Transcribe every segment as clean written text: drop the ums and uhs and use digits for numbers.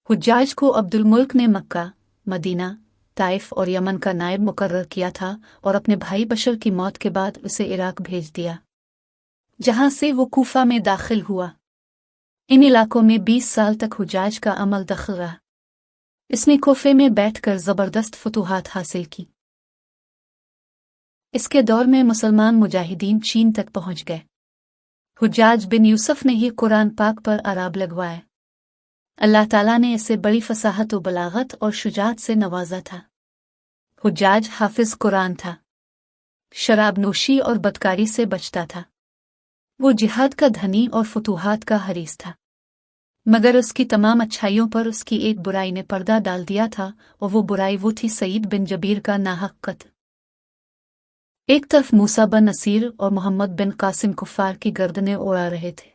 हुज्जाज को अब्दुल मुल्क ने मक्का, मदीना, ताइफ और यमन का नायब मुकर्रर किया था और अपने भाई बशर की मौत के बाद उसे इराक भेज दिया, जहां से वो कूफा में दाखिल हुआ। इन इलाकों में 20 साल तक हुज्जाज का अमल दखल रहा। इसने कोफे में बैठकर जबरदस्त फतूहात हासिल की। इसके दौर में मुसलमान मुजाहिदीन चीन तक पहुंच गए। हुज्जाज बिन यूसुफ ने ही कुरान पाक पर अराब लगवाए। अल्लाह ताला ने इसे बड़ी फसाहत व बलागत और शुजात से नवाजा था। हुज्जाज हाफिज कुरान था, शराब नोशी और बदकारी से बचता था। वो जिहाद का धनी और फतूहात का हरीस था, मगर उसकी तमाम अच्छाइयों पर उसकी एक बुराई ने पर्दा डाल दिया था, और वो बुराई वो थी सईद बिन जबीर का नाहक कत्ल। एक तरफ मूसा बिन नसीर और मोहम्मद बिन कासिम कुफ्फार की गर्दनें उड़ा रहे थे,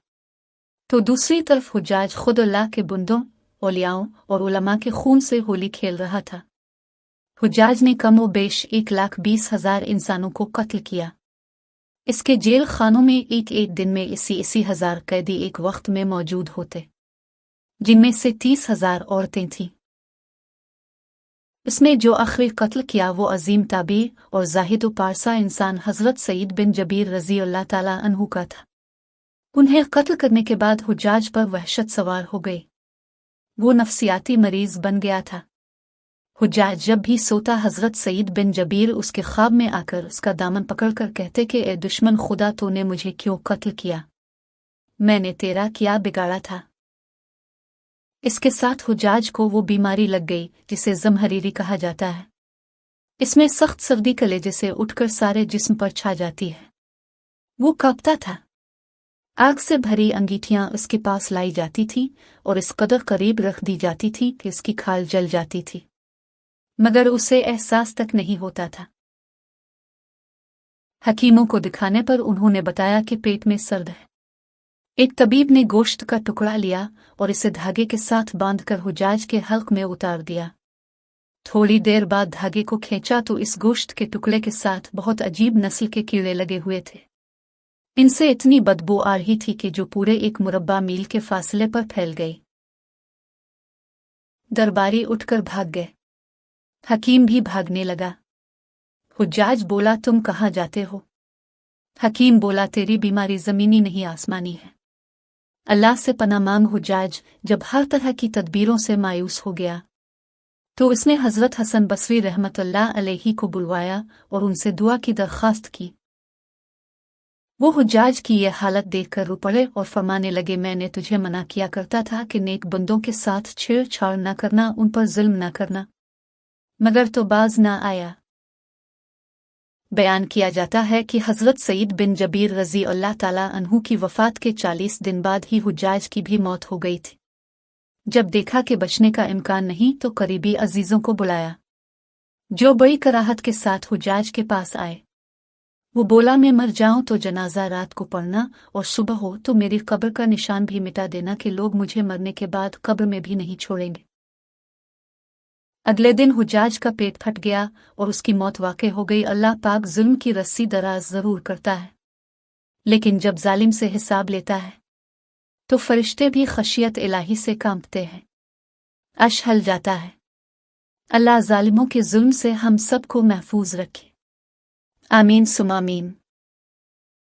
तो दूसरी तरफ हुज्जाज खुद अल्लाह के बंदों, औलियाओं और उलमा के खून से होली खेल रहा था। हुज्जाज ने कम व बेश 1,20,000 इंसानों को कत्ल किया। इसके जेल खानों में एक एक दिन में इसी हजार कैदी एक वक्त में मौजूद होते, जिनमें से 30,000 औरतें थीं। इसमें जो आखिरी कत्ल किया वो अजीम ताबी और जाहिद व पारसा इंसान हज़रत सईद बिन जबीर रज़ी अल्लाह ताला अन्हु का था। उन्हें कत्ल करने के बाद हुज्जाज पर वहशत सवार हो गई। वो नफ्सियाती मरीज बन गया था। हुज्जाज जब भी सोता हज़रत सईद बिन जबीर उसके ख्वाब में आकर उसका दामन पकड़कर कहते कि ए दुश्मन खुदा, तूने मुझे क्यों कत्ल किया? मैंने तेरा क्या बिगाड़ा था? इसके साथ हुज्जाज को वो बीमारी लग गई जिसे ज़महरीरी कहा जाता है। इसमें सख्त सर्दी कलेजे से उठकर सारे जिस्म पर छा जाती है। वो कांपता था। आग से भरी अंगीठियां उसके पास लाई जाती थीं और इस कदर करीब रख दी जाती थी कि इसकी खाल जल जाती थी, मगर उसे एहसास तक नहीं होता था। हकीमों को दिखाने पर उन्होंने बताया कि पेट में सर्द है। एक तबीब ने गोश्त का टुकड़ा लिया और इसे धागे के साथ बांधकर हुज्जाज के हल्क में उतार दिया। थोड़ी देर बाद धागे को खींचा तो इस गोश्त के टुकड़े के साथ बहुत अजीब नस्ल के कीड़े लगे हुए थे। इनसे इतनी बदबू आ रही थी कि जो पूरे 1 मुरब्बा मील के फासले पर फैल गई। दरबारी उठकर भाग गए। हकीम भी भागने लगा। हुज्जाज बोला, तुम कहाँ जाते हो? हकीम बोला, तेरी बीमारी ज़मीनी नहीं आसमानी है। अल्लाह से पनाह मांग। हुज्जाज जब हर तरह की तदबीरों से मायूस हो गया तो उसने हज़रत हसन बसरी रहमतुल्लाह अलैहि को बुलवाया और उनसे दुआ की दरख्वास्त की। वो हुज्जाज की यह हालत देखकर रो पड़े और फरमाने लगे, मैंने तुझे मना किया करता था कि नेक बंदों के साथ छेड़छाड़ न करना, उन पर जुल्म न करना, मगर तो बाज न आया। बयान किया जाता है कि हज़रत सईद बिन जबीर रज़ी अल्लाह ताला अन्हु की वफ़ात के 40 दिन बाद ही हुज्जाज की भी मौत हो गई थी। जब देखा कि बचने का इम्कान नहीं तो करीबी अजीज़ों को बुलाया, जो बड़ी कराहत के साथ हुज्जाज के पास आए। वो बोला, मैं मर जाऊं तो जनाजा रात को पढ़ना और सुबह हो तो मेरी कब्र का निशान भी मिटा देना कि लोग मुझे मरने के बाद कब्र में भी नहीं छोड़ेंगे। अगले दिन हुज्जाज का पेट फट गया और उसकी मौत वाक़ई हो गई। अल्लाह पाक जुल्म की रस्सी दराज ज़रूर करता है, लेकिन जब जालिम से हिसाब लेता है तो फरिश्ते भी खशियत इलाही से कांपते हैं। अर्श हल जाता है। अल्लाह जालिमों के जुल्म से हम सबको महफूज रखे। आमीन सुमा आमीन।